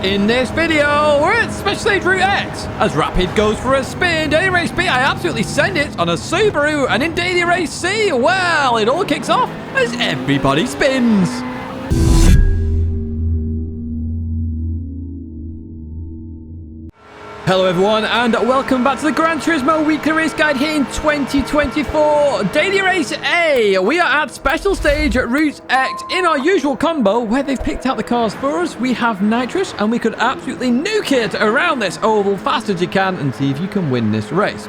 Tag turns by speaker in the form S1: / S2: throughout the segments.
S1: In this video, we're at Special Stage Route X. As Rapid goes for a spin, Daily Race B, I absolutely send it on a Subaru. And in Daily Race C, well, it all kicks off as everybody spins. Hello everyone, and welcome back to the Gran Turismo Weekly Race Guide here in 2024. Daily Race A, we are at Special Stage at Route X in our usual combo where they've picked out the cars for us. We have nitrous and we could absolutely nuke it around this oval fast as you can and see if you can win this race.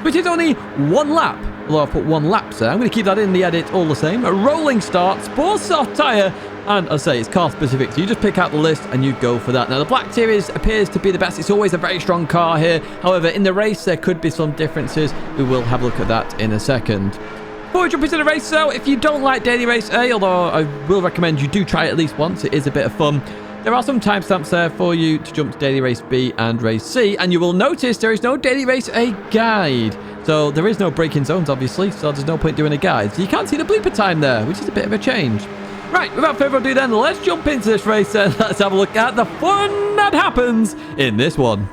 S1: Which is only one lap, although I've put one lap there. I'm going to keep that in the edit all the same. A rolling start, sport soft tyre, and I say it's car specific, so you just pick out the list and you go for that. Now the Black Series appears to be the best. It's always a very strong car here. However, in the race there could be some differences. We will have a look at that in a second. Before we jump into the race though, if you don't like Daily Race A, although I will recommend you do try it at least once, it is a bit of fun. There are some timestamps there for you to jump to Daily Race B and Race C, and you will notice there is no Daily Race A guide. So there is no braking zones obviously, so there's no point doing a guide. So you can't see the blooper time there, which is a bit of a change. Right, without further ado then, let's jump into this race and let's have a look at the fun that happens in this one.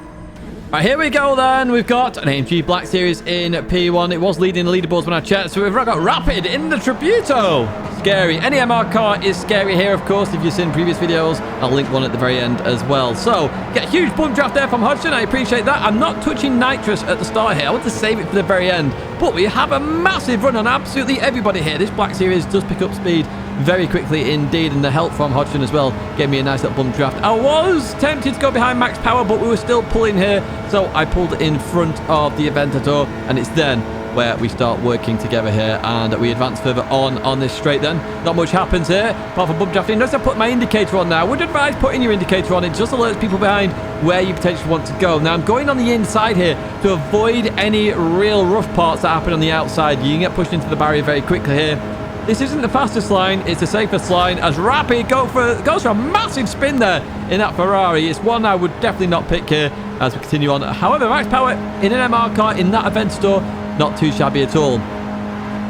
S1: Right, here we go then. We've got an AMG Black Series in P1. It was leading the leaderboards when I checked, so we've got Rapid in the Tributo. Scary. Any MR car is scary here, of course. If you've seen previous videos, I'll link one at the very end as well. So, get a huge bump draft there from Hodgson. I appreciate that. I'm not touching nitrous at the start here. I want to save it for the very end. But we have a massive run on absolutely everybody here. This Black Series does pick up speed very quickly indeed, and the help from Hodgson as well gave me a nice little bump draft. I was tempted to go behind Max Power, but we were still pulling here, so I pulled in front of the Aventador, and it's then where we start working together here, and we advance further on this straight then. Not much happens here, apart from bump drafting. Notice I put my indicator on now. I would advise putting your indicator on. It just alerts people behind where you potentially want to go. Now, I'm going on the inside here to avoid any real rough parts that happen on the outside. You can get pushed into the barrier very quickly here. This isn't the fastest line, it's the safest line, as Rapid goes for a massive spin there in that Ferrari. It's one I would definitely not pick here as we continue on. However, Max Power in an MR car in that Aventador, not too shabby at all.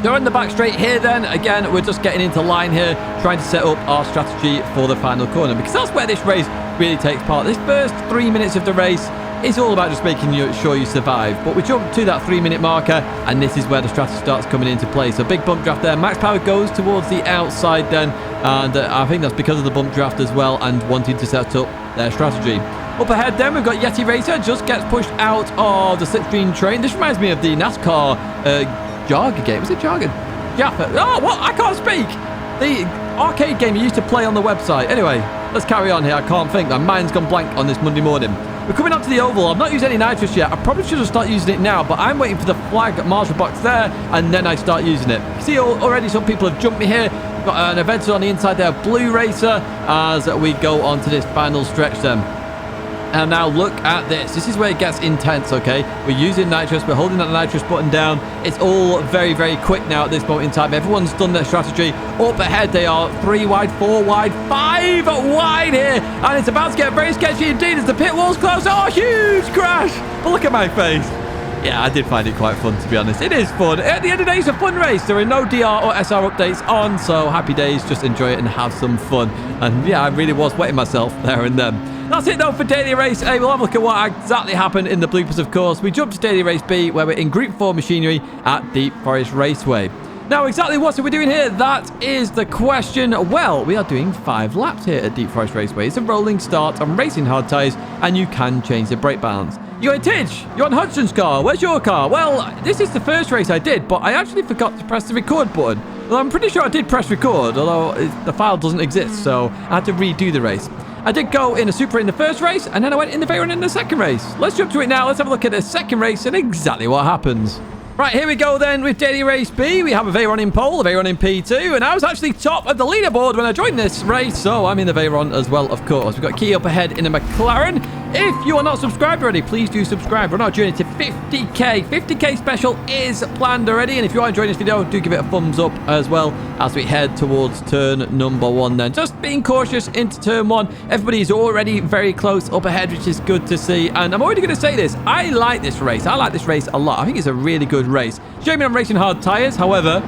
S1: They're in the back straight here then. Again, we're just getting into line here, trying to set up our strategy for the final corner, because that's where this race really takes part. This first 3 minutes of the race is all about just making sure you survive. But we jump to that 3-minute marker, and this is where the strategy starts coming into play. So big bump draft there. Max Power goes towards the outside then, and I think that's because of the bump draft as well and wanting to set up their strategy. Up ahead then, we've got Yeti Racer, just gets pushed out of the slipstream train. This reminds me of the NASCAR Jarga game. Was it Jarga? Jaffa. Oh, what? I can't speak. The arcade game you used to play on the website. Anyway, let's carry on here. I can't think. My mind's gone blank on this Monday morning. We're coming up to the oval. I've not used any nitrous yet. I probably should have started using it now, but I'm waiting for the flag marshal box there, and then I start using it. See, already some people have jumped me here. We've got an Aventador on the inside there, Blue Racer, as we go on to this final stretch then. And now look at this. This is where it gets intense, okay? We're using nitrous. We're holding that nitrous button down. It's all very, very quick now at this moment in time. Everyone's done their strategy. Up ahead, they are 3 wide, 4 wide, 5 wide here. And it's about to get very sketchy indeed as the pit wall's close. Oh, huge crash. But look at my face. Yeah, I did find it quite fun, to be honest. It is fun. At the end of the day, it's a fun race. There are no DR or SR updates on, so happy days. Just enjoy it and have some fun. And yeah, I really was wetting myself there and then. That's it though for Daily Race A. We'll have a look at what exactly happened in the bloopers, of course. We jump to Daily Race B, where we're in Group 4 machinery at Deep Forest Raceway. Now, exactly what are we doing here? That is the question. Well, we are doing 5 laps here at Deep Forest Raceway. It's a rolling start on racing hard tyres, and you can change the brake balance. You're in Tidge. You're on Hudson's car. Where's your car? Well, this is the first race I did, but I actually forgot to press the record button. Well, I'm pretty sure I did press record, although the file doesn't exist, so I had to redo the race. I did go in a Supra in the first race, and then I went in the Veyron in the second race. Let's jump to it now. Let's have a look at the second race and exactly what happens. Right, here we go then with Daily Race B. We have a Veyron in pole, a Veyron in P2, and I was actually top of the leaderboard when I joined this race, so I'm in the Veyron as well, of course. We've got Key up ahead in a McLaren. If you are not subscribed already, please do subscribe. We're on our journey to 50k. 50k special is planned already, and if you are enjoying this video, do give it a thumbs up as well as we head towards turn number 1 then. Just being cautious into turn 1. Everybody's already very close up ahead, which is good to see, and I'm already going to say this. I like this race. I like this race a lot. I think it's a really good race. Shame I'm racing hard tyres, however,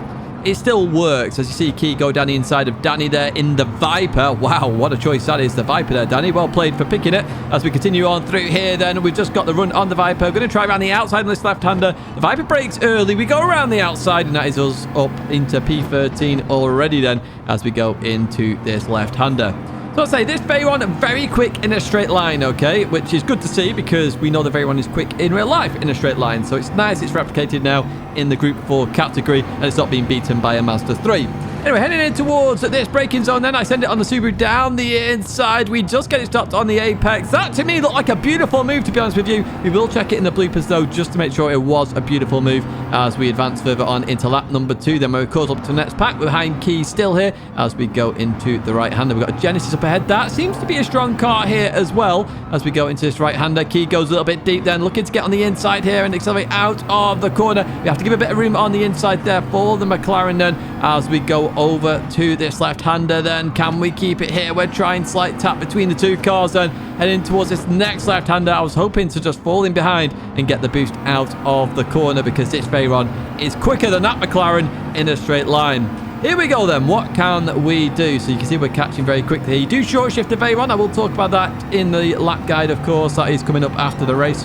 S1: it still works. As you see Key go down the inside of Danny there in the Viper. Wow, what a choice that is, the Viper there, Danny. Well played for picking it. As we continue on through here, then we've just got the run on the Viper. Going to try around the outside on this left-hander. The Viper breaks early. We go around the outside, and that is us up into P13 already then as we go into this left-hander. So I'll say this Veyron very quick in a straight line, okay, which is good to see because we know the Veyron is quick in real life in a straight line. So it's nice it's replicated now in the Group 4 category and it's not being beaten by a Master 3. Anyway, heading in towards this braking zone then. I send it on the Subaru down the inside. We just get it stopped on the apex. That to me looked like a beautiful move, to be honest with you. We will check it in the bloopers though, just to make sure it was a beautiful move as we advance further on into lap number 2. Then we're of course up to the next pack. We're behind Key still here as we go into the right-hander. We've got a Genesis up ahead. That seems to be a strong car here as well as we go into this right-hander. Key goes a little bit deep then, looking to get on the inside here and accelerate out of the corner. We have to give a bit of room on the inside there for the McLaren then as we go over to this left-hander then. Can we keep it here? We're trying slight tap between the two cars then, heading towards this next left-hander. I was hoping to just fall in behind and get the boost out of the corner because this Veyron is quicker than that McLaren in a straight line. Here we go then. What can we do? So you can see we're catching very quickly. You do short shift the Veyron. I will talk about that in the lap guide, of course. That is coming up after the race.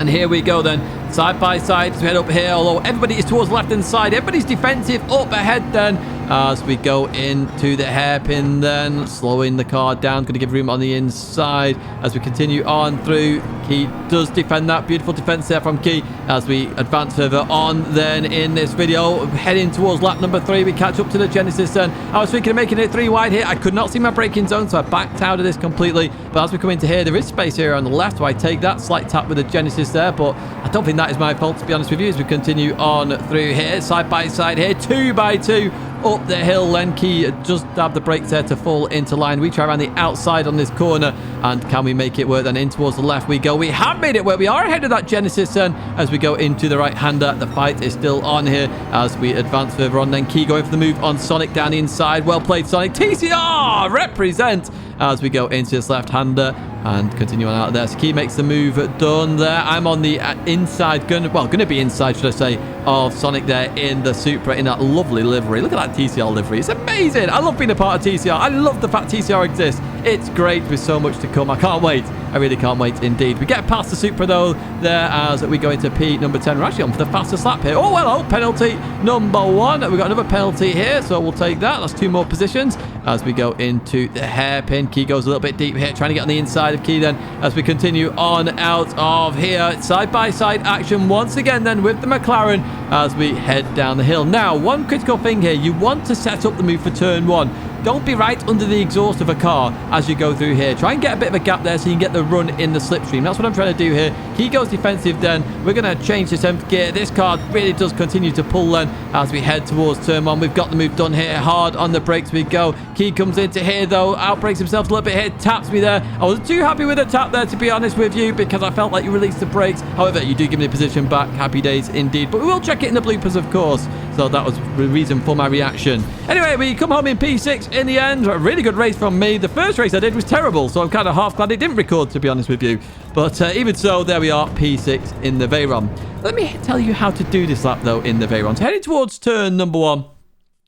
S1: And here we go then, side by side as we head up here, although everybody is towards the left-hand side. Everybody's defensive up ahead then as we go into the hairpin then, slowing the car down, going to give room on the inside as we continue on through. Key does defend that. Beautiful defense there from Key as we advance further on then in this video. Heading towards lap number 3, we catch up to the Genesis then. I was thinking of making it 3 wide here. I could not see my braking zone, so I backed out of this completely. But as we come into here, there is space here on the left, so I take that slight tap with the Genesis there, but I don't think that is my fault, to be honest with you, as we continue on through here, side by side here, 2 by 2 up the hill. Then Key just dabbed the brakes there to fall into line. We try around the outside on this corner, and can we make it work? Then in towards the left we go. We have made it work. We are ahead of that Genesis then as we go into the right-hander. The fight is still on here as we advance further on. Then Key going for the move on Sonic down the inside. Well played, Sonic. TCR represent as we go into this left-hander and continue on out of there. So Key makes the move done there. I'm on the inside, going to be inside, should I say, of Sonic there in the Supra in that lovely livery. Look at that TCR livery. It's amazing. I love being a part of TCR. I love the fact TCR exists. It's great with so much to come. I can't wait. I really can't wait indeed. We get past the Supra though there as we go into P number 10. We're actually on for the fastest lap here. Oh, hello. Penalty number 1. We've got another penalty here, so we'll take that. That's 2 more positions as we go into the hairpin. Key goes a little bit deep here, trying to get on the inside of Key then as we continue on out of here. Side by side action once again then with the McLaren as we head down the hill. Now, one critical thing here. You want to set up the move for turn 1. Don't be right under the exhaust of a car as you go through here. Try and get a bit of a gap there so you can get the run in the slipstream. That's what I'm trying to do here. Key goes defensive then. We're going to change this 7th gear. This car really does continue to pull then as we head towards turn 1. We've got the move done here. Hard on the brakes we go. Key comes into here though. Outbrakes himself a little bit here. Taps me there. I wasn't too happy with the tap there, to be honest with you, because I felt like you released the brakes. However, you do give me the position back. Happy days indeed. But we will check it in the bloopers, of course. So that was the reason for my reaction. Anyway, we come home in P6 in the end. A really good race from me. The first race I did was terrible, so I'm kind of half glad it didn't record, to be honest with you. But even so, there we are, P6 in the Veyron. Let me tell you how to do this lap, though, in the Veyron. So heading towards turn number 1.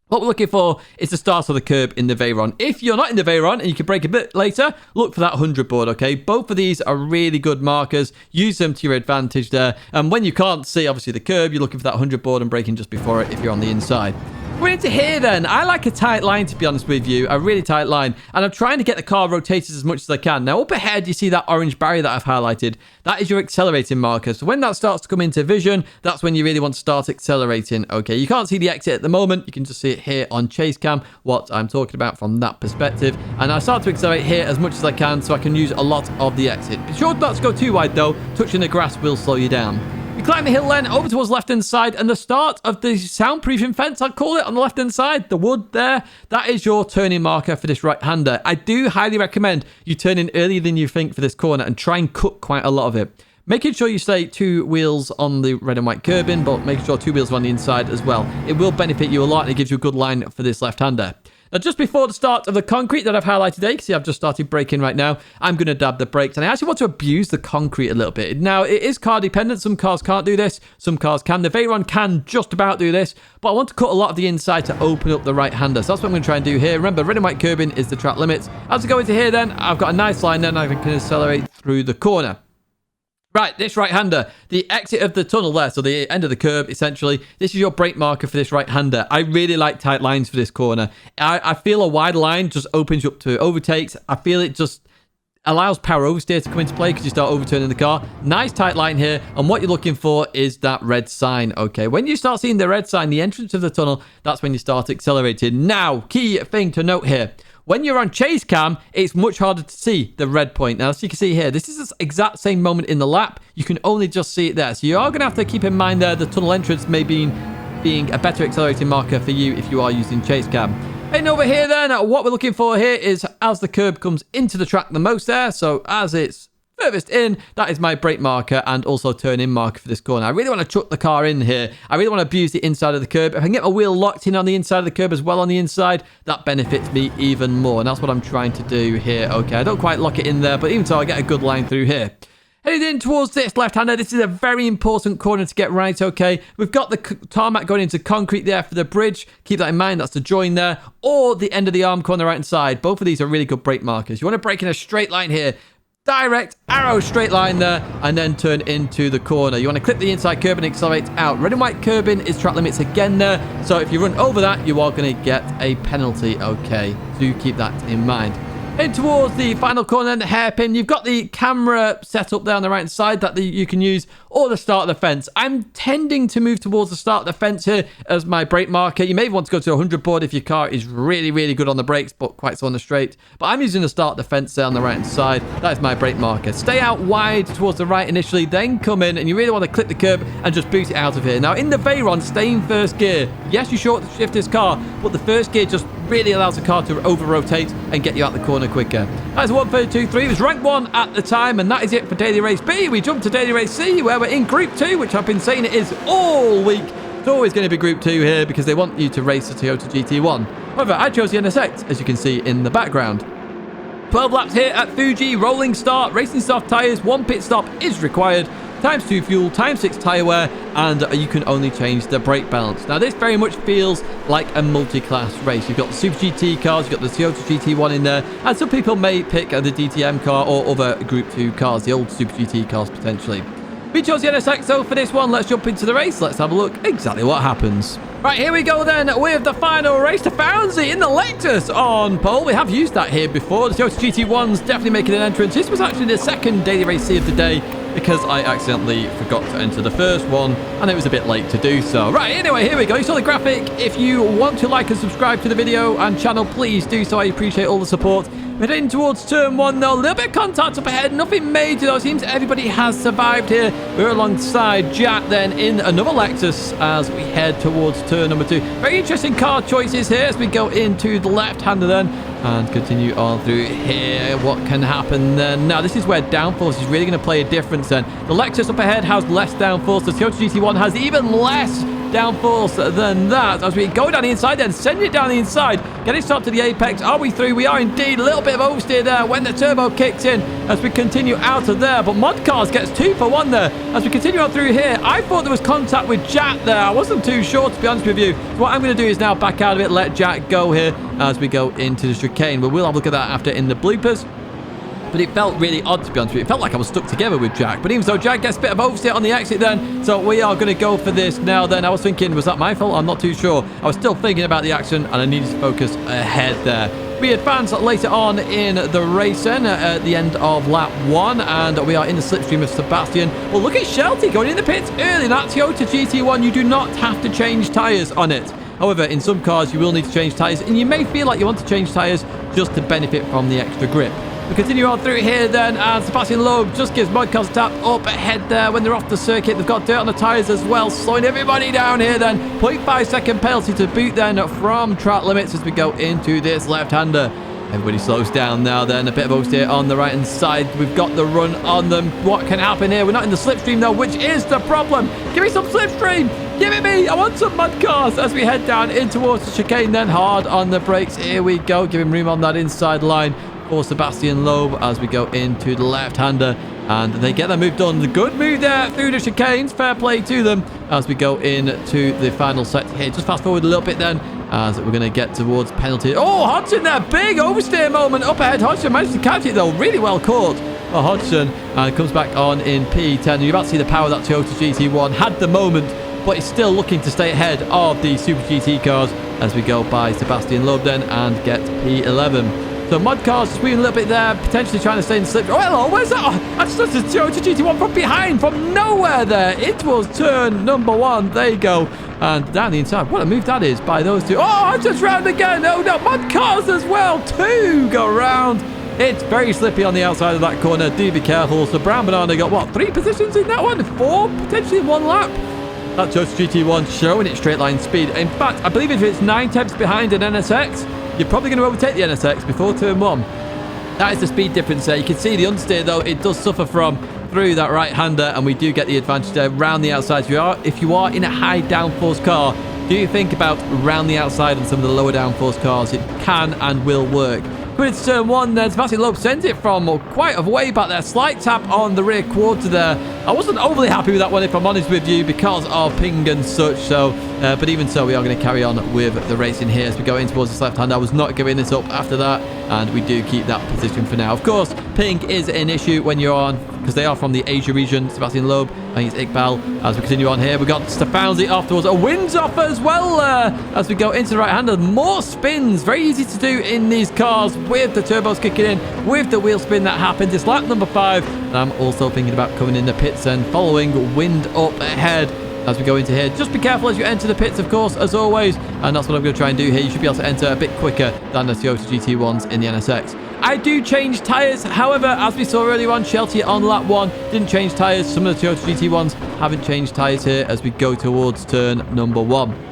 S1: What we're looking for is the start of the curb in the Veyron. If you're not in the Veyron and you can brake a bit later, look for that 100 board, okay? Both of these are really good markers. Use them to your advantage there. And when you can't see, obviously, the curb, you're looking for that 100 board and braking just before it if you're on the inside. We're into here then. I like a tight line, to be honest with you. A really tight line. And I'm trying to get the car rotated as much as I can. Now, up ahead, you see that orange barrier that I've highlighted. That is your accelerating marker. So when that starts to come into vision, that's when you really want to start accelerating. Okay, you can't see the exit at the moment. You can just see it here on chase cam, what I'm talking about from that perspective. And I start to accelerate here as much as I can so I can use a lot of the exit. Be sure not to go too wide, though. Touching the grass will slow you down. You climb the hill then, over towards the left-hand side, and the start of the soundproofing fence, I'd call it, on the left-hand side, the wood there, that is your turning marker for this right-hander. I do highly recommend you turn in earlier than you think for this corner and try and cut quite a lot of it. Making sure you stay 2 wheels on the red and white curbing, but making sure 2 wheels are on the inside as well. It will benefit you a lot, and it gives you a good line for this left-hander. Now, just before the start of the concrete that I've highlighted today, see I've just started braking right now, I'm going to dab the brakes, and I actually want to abuse the concrete a little bit. Now, it is car dependent. Some cars can't do this, some cars can. The Veyron can just about do this, but I want to cut a lot of the inside to open up the right-hander. So that's what I'm going to try and do here. Remember, red and white curbing is the track limits. As I go into here then, I've got a nice line then, I can accelerate through the corner. Right, this right-hander, the exit of the tunnel there, so the end of the curb, essentially. This is your brake marker for this right-hander. I really like tight lines for this corner. I feel a wide line just opens you up to overtakes. I feel it just allows power oversteer to come into play because you start overturning the car. Nice tight line here, and what you're looking for is that red sign, okay? When you start seeing the red sign, the entrance of the tunnel, that's when you start accelerating. Now, key thing to note here. When you're on chase cam, it's much harder to see the red point. Now, as you can see here, this is the exact same moment in the lap. You can only just see it there. So you are going to have to keep in mind there the tunnel entrance may be being a better accelerating marker for you if you are using chase cam. And over here then, what we're looking for here is as the curb comes into the track the most there. So as it's furthest in, that is my brake marker and also turn in marker for this corner. I really want to chuck the car in here. I really want to abuse the inside of the curb. If I can get my wheel locked in on the inside of the curb as well on the inside, that benefits me even more. And that's what I'm trying to do here. Okay, I don't quite lock it in there, but even so, I get a good line through here. Heading in towards this left-hander. This is a very important corner to get right, okay? We've got the tarmac going into concrete there for the bridge. Keep that in mind. That's the join there. Or the end of the arm corner right-hand side. Both of these are really good brake markers. You want to brake in a straight line here. Direct arrow straight line there, and then turn into the corner. You want to clip the inside curb and accelerate out. Red and white curbing is track limits again there, so if you run over that, you are going to get a penalty. Okay, do keep that in mind. In towards the final corner and the hairpin, you've got the camera set up there on the right side that you can use, or the start of the fence. I'm tending to move towards the start of the fence here as my brake marker. You may want to go to 100 board if your car is really, really good on the brakes, but quite so on the straight. But I'm using the start of the fence there on the right side. That is my brake marker. Stay out wide towards the right initially, then come in, and you really want to clip the curb and just boot it out of here. Now, in the Veyron, stay in first gear. Yes, you short shift this car, but the first gear just really allows the car to over-rotate and get you out the corner quicker. That's 132.3. It was rank 1 at the time, and that is it for Daily Race B. We jump to Daily Race C, where we're in Group 2, which I've been saying it is all week. It's always going to be Group 2 here because they want you to race the Toyota GT1. However, I chose the NSX, as you can see in the background. 12 laps here at Fuji, rolling start, racing soft tyres, 1 pit stop is required, ×2 fuel, ×6 tyre wear, and you can only change the brake balance. Now, this very much feels like a multi-class race. You've got the Super GT cars, you've got the Toyota GT1 in there, and some people may pick the DTM car or other Group 2 cars, the old Super GT cars potentially. We chose the NSX, so for this one, let's jump into the race. Let's have a look exactly what happens. Right, here we go then with the final race to Founsey in the Lexus on pole. We have used that here before. The Toyota GT1's definitely making an entrance. This was actually the second Daily Race C of the day because I accidentally forgot to enter the first one and it was a bit late to do so. Right, anyway, here we go. You saw the graphic. If you want to like and subscribe to the video and channel, please do so. I appreciate all the support. We're heading towards turn 1 though. A little bit of contact up ahead. Nothing major though. It seems everybody has survived here. We're alongside Jack then in another Lexus as we head towards turn number 2. Very interesting car choices here as we go into the left-hander then and continue on through here. What can happen then? Now, this is where downforce is really going to play a difference then. The Lexus up ahead has less downforce. The Toyota GT1 has even less downforce than that. As we go down the inside then, send it down the inside, get it stopped to the apex. Are we through? We are indeed. A little bit of oversteer there when the turbo kicks in as we continue out of there, but Mod Cars gets 2 for 1 there as we continue on through here. I thought there was contact with Jack there. I wasn't too sure, to be honest with you. So what I'm going to do is now back out of it, let Jack go here as we go into the chicane. We'll have a look at that after in the bloopers. But it felt really odd, to be honest with you. It felt like I was stuck together with Jack. But even so, Jack gets a bit of oversteer on the exit then. So we are going to go for this now then. I was thinking, was that my fault? I'm not too sure. I was still thinking about the accident and I needed to focus ahead there. We advance later on in the race then at the end of lap 1. And we are in the slipstream of Sebastian. Well, look at Shelty going in the pits early. That Toyota GT1, you do not have to change tyres on it. However, in some cars, you will need to change tyres. And you may feel like you want to change tyres just to benefit from the extra grip. We continue on through here then, and Sebastian Loeb just gives Mod Cars a tap up ahead there when they're off the circuit. They've got dirt on the tyres as well, slowing everybody down here then. 0.5 second penalty to boot then from track limits as we go into this left-hander. Everybody slows down now then. A bit of oversteer on the right-hand side. We've got the run on them. What can happen here? We're not in the slipstream though, which is the problem. Give me some slipstream. Give it me. I want some mud cars as we head down in towards the chicane then. Hard on the brakes. Here we go. Give him room on that inside line for Sebastian Loeb as we go into the left-hander. And they get their move done. The good move there through the chicanes. Fair play to them as we go into the final set here. Just fast forward a little bit then as we're going to get towards penalty. Oh, Hodgson there. Big oversteer moment up ahead. Hodgson managed to catch it though. Really well caught for Hodgson. And comes back on in P10. You're about to see the power that Toyota GT1 had the moment, but it's still looking to stay ahead of the Super GT cars as we go by Sebastian Loeb then and get P11. So mud cars squealing a little bit there, potentially trying to stay in the slip. Oh, hello, where's that? Oh, that's just a Toyota GT1 from behind, from nowhere there. It was turn number 1. There you go. And down the inside. What a move that is by those two. Oh, I'm just round again. Oh, no, mud cars as well. 2 go round. It's very slippy on the outside of that corner. Do be careful. So Brown Banana got, what, 3 positions in that one? 4, potentially in 1 lap. That Toyota GT1 showing its straight line speed. In fact, I believe if it's 9 tenths behind an NSX, you're probably going to overtake the NSX before turn 1. That is the speed difference there. You can see the understeer, though, it does suffer from through that right-hander, and we do get the advantage there round the outside. If you are in a high downforce car, do you think about round the outside on some of the lower downforce cars? It can and will work. Coming into turn 1 then, Sebastian Loeb sends it from quite a way back there. Slight tap on the rear quarter there. I wasn't overly happy with that one, if I'm honest with you, because of ping and such. So, but even so, we are going to carry on with the racing here as we go in towards this left hand. I was not giving this up after that, and we do keep that position for now. Of course, ping is an issue when you're on, because they are from the Asia region. Sebastian Loeb, I think it's Iqbal. As we continue on here, we've got Stefanzi afterwards. A wins off as well as we go into the right-hander. More spins. Very easy to do in these cars with the turbos kicking in, with the wheel spin that happens. It's lap number 5. And I'm also thinking about coming in the pits and following wind up ahead as we go into here. Just be careful as you enter the pits, of course, as always. And that's what I'm going to try and do here. You should be able to enter a bit quicker than the Toyota GT1s in the NSX. I do change tyres. However, as we saw earlier on, Shelty on lap 1 didn't change tyres. Some of the Toyota GT1s haven't changed tyres here as we go towards turn number 1.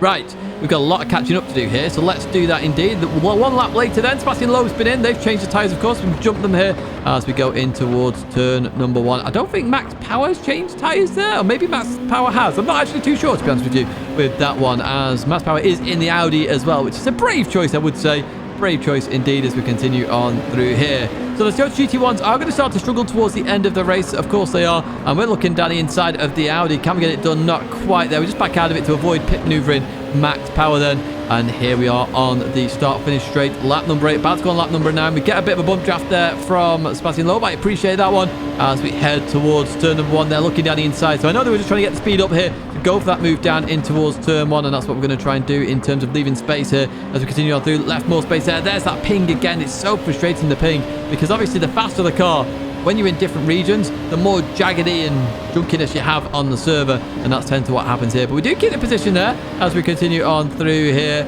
S1: Right, we've got a lot of catching up to do here, so let's do that indeed. 1 lap later then, Sebastian Loeb's been in. They've changed the tyres, of course. We've jumped them here as we go in towards turn number 1. I don't think Max Power's changed tyres there, or maybe Max Power has. I'm not actually too sure, to be honest with you, with that one, as Max Power is in the Audi as well, which is a brave choice, I would say. Brave choice indeed as we continue on through here. So the Toyota GT1s are going to start to struggle towards the end of the race. Of course they are. And we're looking down the inside of the Audi. Can we get it done? Not quite there. We just back out of it to avoid pit maneuvering Max Power then. And here we are on the start-finish straight. Lap number 8. About to go on lap number 9. We get a bit of a bump draft there from Sebastian Loeb. I appreciate that one as we head towards turn number 1. They're looking down the inside. So I know they were just trying to get the speed up here to go for that move down in towards turn 1. And that's what we're going to try and do in terms of leaving space here as we continue on through. Left more space there. There's that ping again. It's so frustrating, the ping, because obviously the faster the car, when you're in different regions, the more jaggedy and junkiness you have on the server, and that's tend to what happens here. But we do keep the position there as we continue on through here,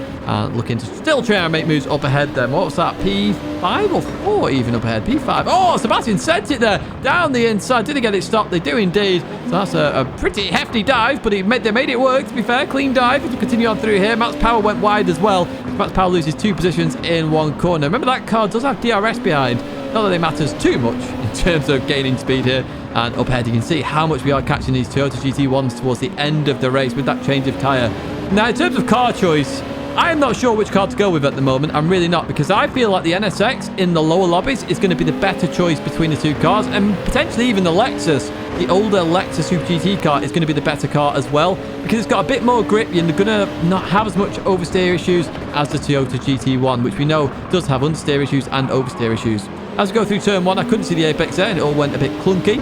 S1: looking to still try and make moves up ahead then. What was that, P5 or 4 even up ahead? P5. Oh, Sebastian sent it there down the inside. Did he get it stopped? They do indeed. So that's a pretty hefty dive, but they made it work, to be fair. Clean dive as we continue on through here. Max Power went wide as well. Max Power loses 2 positions in 1 corner. Remember, that car does have DRS behind. Not that it matters too much in terms of gaining speed here. And up ahead, you can see how much we are catching these Toyota GT1s towards the end of the race with that change of tyre. Now, in terms of car choice, I am not sure which car to go with at the moment. I'm really not, because I feel like the NSX in the lower lobbies is going to be the better choice between the 2 cars, and potentially even the Lexus. The older Lexus Super GT car is going to be the better car as well, because it's got a bit more grip. You're going to not have as much oversteer issues as the Toyota GT1, which we know does have understeer issues and oversteer issues. As we go through turn 1, I couldn't see the apex there, and it all went a bit clunky.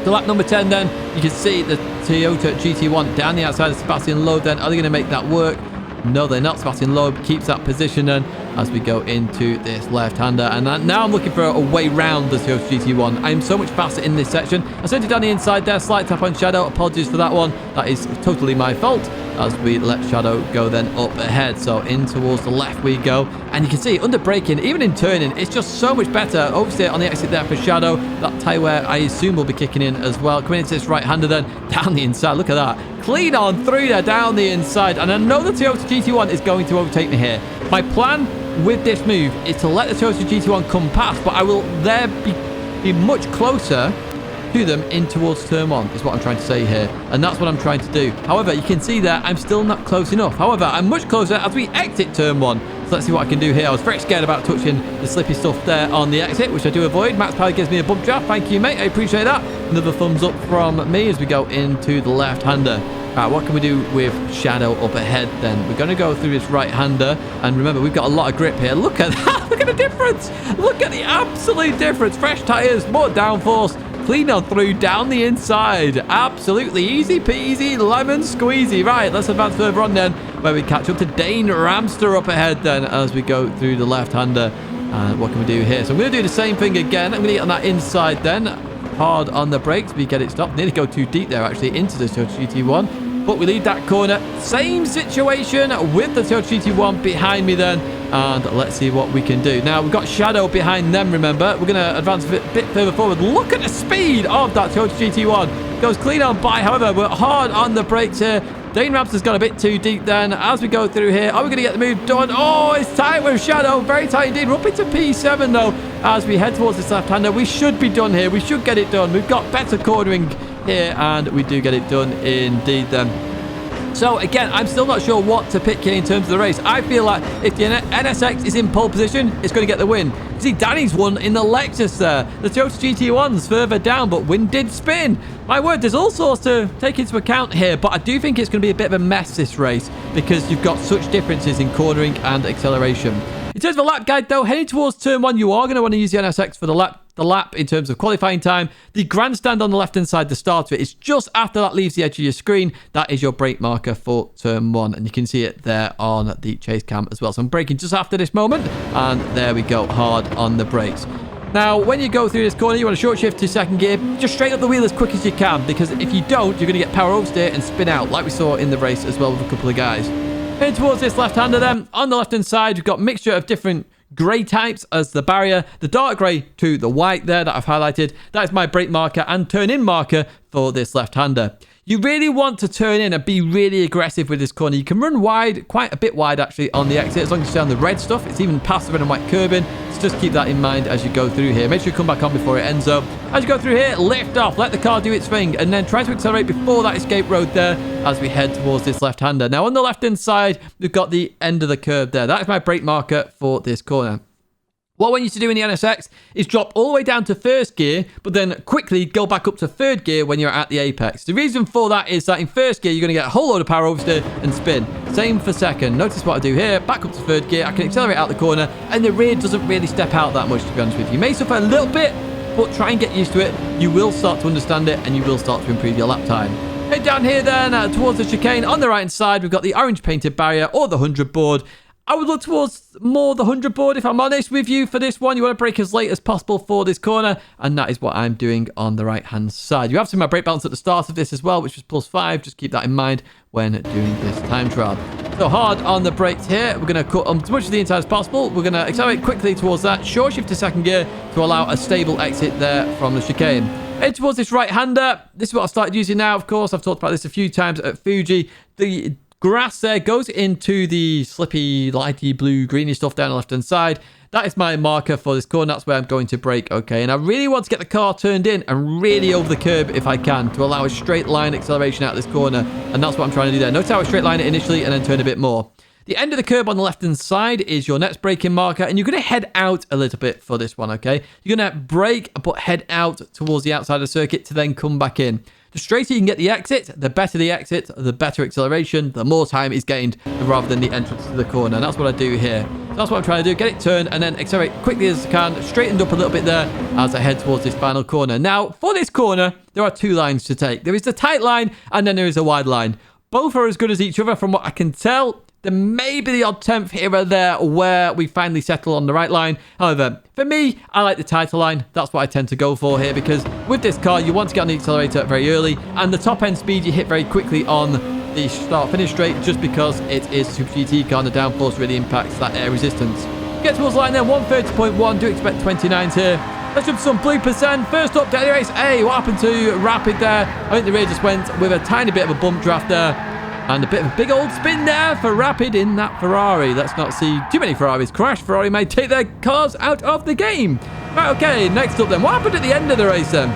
S1: To lap number 10 then, you can see the Toyota GT1 down the outside of Sebastian Loeb then. Are they going to make that work? No, they're not. Sebastian Loeb keeps that position then as we go into this left-hander. And now I'm looking for a way round the Toyota GT1. I am so much faster in this section. I sent it down the inside there. Slight tap on Shadow. Apologies for that one. That is totally my fault as we let Shadow go then up ahead. So in towards the left we go. And you can see under braking, even in turning, it's just so much better. Oversteer on the exit there for Shadow. That tyre wear I assume will be kicking in as well. Coming into this right-hander then down the inside. Look at that. Clean on through there down the inside. And I know the Toyota GT1 is going to overtake me here. My plan with this move is to let the Toyota GT1 come past, but I will there be much closer to them in towards turn 1 is what I'm trying to say here, and that's what I'm trying to do. However, you can see there I'm still not close enough. However, I'm much closer as we exit turn 1. So let's see what I can do here. I was very scared about touching the slippy stuff there on the exit, which I do avoid. Max Power gives me a bump draft. Thank you, mate. I appreciate that. Another thumbs up from me as we go into the left-hander. Right, what can we do with Shadow up ahead then? We're going to go through this right-hander, and remember, we've got a lot of grip here. Look at that. Look at the difference. Look at the absolute difference. Fresh tyres, more downforce. Clean on through down the inside. Absolutely easy peasy, lemon squeezy. Right, let's advance further on then, where we catch up to Dane Ramster up ahead then as we go through the left-hander. And what can we do here? So I'm going to do the same thing again. I'm going to get on that inside then. Hard on the brakes. We get it stopped. Nearly go too deep there actually into the Toyota GT1. But we leave that corner. Same situation with the Toyota GT1 behind me then. And let's see what we can do. Now, we've got Shadow behind them, remember. We're going to advance a bit further forward. Look at the speed of that Toyota GT1. Goes clean on by. However, we're hard on the brakes here. Dane Ramster's got a bit too deep then. As we go through here, are we going to get the move done? Oh, it's tight with Shadow. Very tight indeed. We're up into P7 though. As we head towards this left-hander, we should be done here. We should get it done. We've got better cornering here, and we do get it done indeed then. So again, I'm still not sure what to pick here in terms of the race. I feel like if the NSX is in pole position, it's going to get the win. See, Danny's won in the Lexus there. The Toyota GT1's further down, but wind did spin. My word, there's all sorts to take into account here, but I do think it's going to be a bit of a mess this race because you've got such differences in cornering and acceleration. In terms of the lap guide though, heading towards turn 1, you are going to want to use the NSX for the lap in terms of qualifying time. The grandstand on the left hand side, the start of it, is just after that leaves the edge of your screen. That is your brake marker for turn 1, and you can see it there on the chase cam as well. So I'm braking just after this moment, and there we go, hard on the brakes. Now, when you go through this corner, you want to short shift to second gear. Just straight up the wheel as quick as you can, because if you don't, you're going to get power oversteer and spin out, like we saw in the race as well with a couple of guys. Heading towards this left-hander then. On the left-hand side, we've got a mixture of different grey types as the barrier. The dark grey to the white there that I've highlighted. That is my brake marker and turn-in marker for this left-hander. You really want to turn in and be really aggressive with this corner. You can run wide, quite a bit wide actually, on the exit, as long as you stay on the red stuff. It's even past the red and white curbing, so just keep that in mind as you go through here. Make sure you come back on before it ends up. As you go through here, lift off, let the car do its thing, and then try to accelerate before that escape road there as we head towards this left-hander. Now, on the left-hand side, we've got the end of the curve there. That is my brake marker for this corner. What I want you to do in the NSX is drop all the way down to first gear, but then quickly go back up to third gear when you're at the apex. The reason for that is that in first gear, you're going to get a whole load of power oversteer and spin. Same for second. Notice what I do here. Back up to third gear. I can accelerate out the corner, and the rear doesn't really step out that much, to be honest with you. You may suffer a little bit, but try and get used to it. You will start to understand it, and you will start to improve your lap time. Head down here then towards the chicane. On the right-hand side, we've got the orange painted barrier or the 100 board. I would look towards more the 100 board, if I'm honest with you, for this one. You want to brake as late as possible for this corner, and that is what I'm doing on the right-hand side. You have seen my brake balance at the start of this as well, which was +5. Just keep that in mind when doing this time trial. So hard on the brakes here. We're going to cut as much of the inside as possible. We're going to accelerate quickly towards that. Short shift to second gear to allow a stable exit there from the chicane. Head towards this right-hander. This is what I started using now, of course. I've talked about this a few times at Fuji. The grass there goes into the slippy, lighty blue, greeny stuff down the left-hand side. That is my marker for this corner. That's where I'm going to brake, okay? And I really want to get the car turned in and really over the curb if I can to allow a straight line acceleration out of this corner. And that's what I'm trying to do there. Notice how I straight line it initially and then turn a bit more. The end of the curb on the left-hand side is your next braking marker, and you're going to head out a little bit for this one, okay? You're going to brake, but head out towards the outside of the circuit to then come back in. The straighter you can get the exit, the better the exit, the better acceleration, the more time is gained rather than the entrance to the corner. And that's what I do here. So that's what I'm trying to do. Get it turned and then accelerate quickly as I can. Straightened up a little bit there as I head towards this final corner. Now, for this corner, there are two lines to take. There is the tight line and then there is a wide line. Both are as good as each other from what I can tell. There may be the odd 10th here or there where we finally settle on the right line. However, for me, I like the tighter line. That's what I tend to go for here because with this car, you want to get on the accelerator very early and the top end speed you hit very quickly on the start-finish straight just because it is Super GT car and the downforce really impacts that air resistance. Get towards the line then, 130.1. Do expect 29s here. Let's jump to some bloopers then. First up, Daily Race A. What happened to Rapid there? I think the rear just went with a tiny bit of a bump draft there. And a bit of a big old spin there for Rapid in that Ferrari. Let's not see too many Ferraris crash. Ferrari may take their cars out of the game. Right, okay, next up then. What happened at the end of the race then?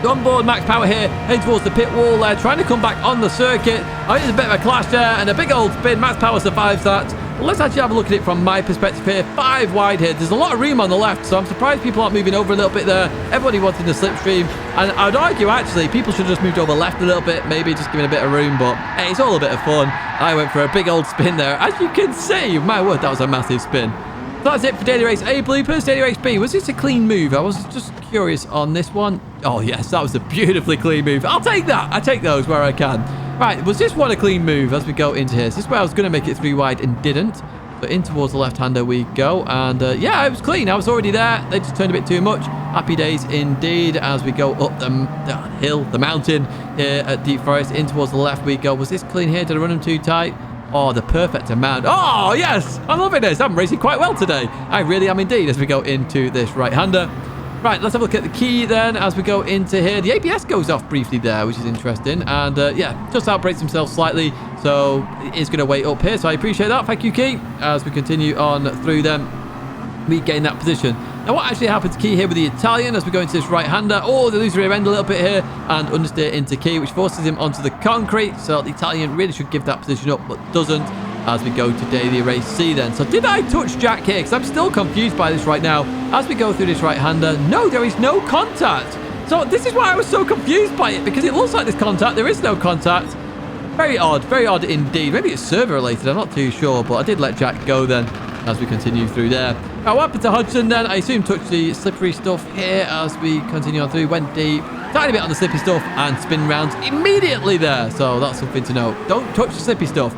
S1: On board Max Power here, heading towards the pit wall there, trying to come back on the circuit. I think there's a bit of a clash there, and a big old spin. Max Power survives that. Well, let's actually have a look at it from my perspective here. 5 wide here. There's a lot of room on the left, so I'm surprised people aren't moving over a little bit there. Everybody wanted the slipstream, and I'd argue, actually, people should have just moved over left a little bit, maybe just giving a bit of room, but hey, it's all a bit of fun. I went for a big old spin there. As you can see, my word, that was a massive spin. So that's it for Daily Race A bloopers. Daily Race B, was this a clean move? I was just curious on this one. Oh, yes, that was a beautifully clean move. I'll take that. I take those where I can. Right, was this one a clean move as we go into here? So this is where I was going to make it 3 wide and didn't. So in towards the left-hander we go. And yeah, it was clean. I was already there. They just turned a bit too much. Happy days indeed as we go up the hill, the mountain here at Deep Forest. In towards the left we go. Was this clean here? Did I run them too tight? Oh, the perfect amount. Oh, yes. I'm loving this. I'm racing quite well today. I really am indeed as we go into this right-hander. Right, let's have a look at the key then as we go into here. The ABS goes off briefly there, which is interesting. And yeah, just outbrakes himself slightly. So it is going to wait up here. So I appreciate that. Thank you, Key. As we continue on through them, we gain that position. Now, what actually happens, Key, here with the Italian as we go into this right-hander? Oh, they lose rear end a little bit here and understeer into Key, which forces him onto the concrete. So the Italian really should give that position up, but doesn't as we go to Daily Race C then. So did I touch Jack here? Because I'm still confused by this right now. As we go through this right-hander, no, there is no contact. So this is why I was so confused by it, because it looks like there's contact. There is no contact. Very odd indeed. Maybe it's server related, I'm not too sure, but I did let Jack go then as we continue through there. Now, what happened to Hodgson then? I assume touched the slippery stuff here as we continue on through. Went deep, tiny bit on the slippy stuff and spin rounds immediately there. So that's something to know. Don't touch the slippy stuff.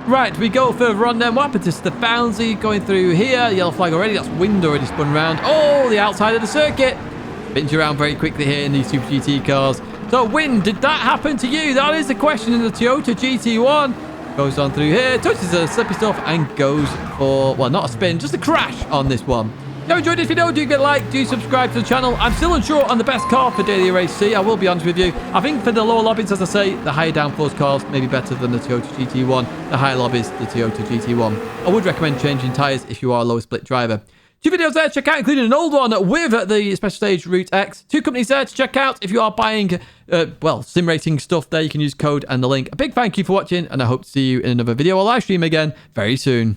S1: Right, we go further on then. What happened to Stefanzi going through here? Yellow flag already. That's wind already spun round. Oh, the outside of the circuit. Spins around very quickly here in these Super GT cars. So, Wind, did that happen to you? That is the question in the Toyota GT1. Goes on through here, touches the slippy stuff, and goes for, well, not a spin, just a crash on this one. If you enjoyed this video, do get a like, do subscribe to the channel. I'm still unsure on the best car for Daily Race C, I will be honest with you. I think for the lower lobbies, as I say, the higher downforce cars may be better than the Toyota GT1. The higher lobbies, the Toyota GT1. I would recommend changing tyres if you are a low split driver. 2 videos there to check out, including an old one with the Special Stage Route X. 2 companies there to check out if you are buying, well, sim racing stuff there. You can use code and the link. A big thank you for watching, and I hope to see you in another video or live stream again very soon.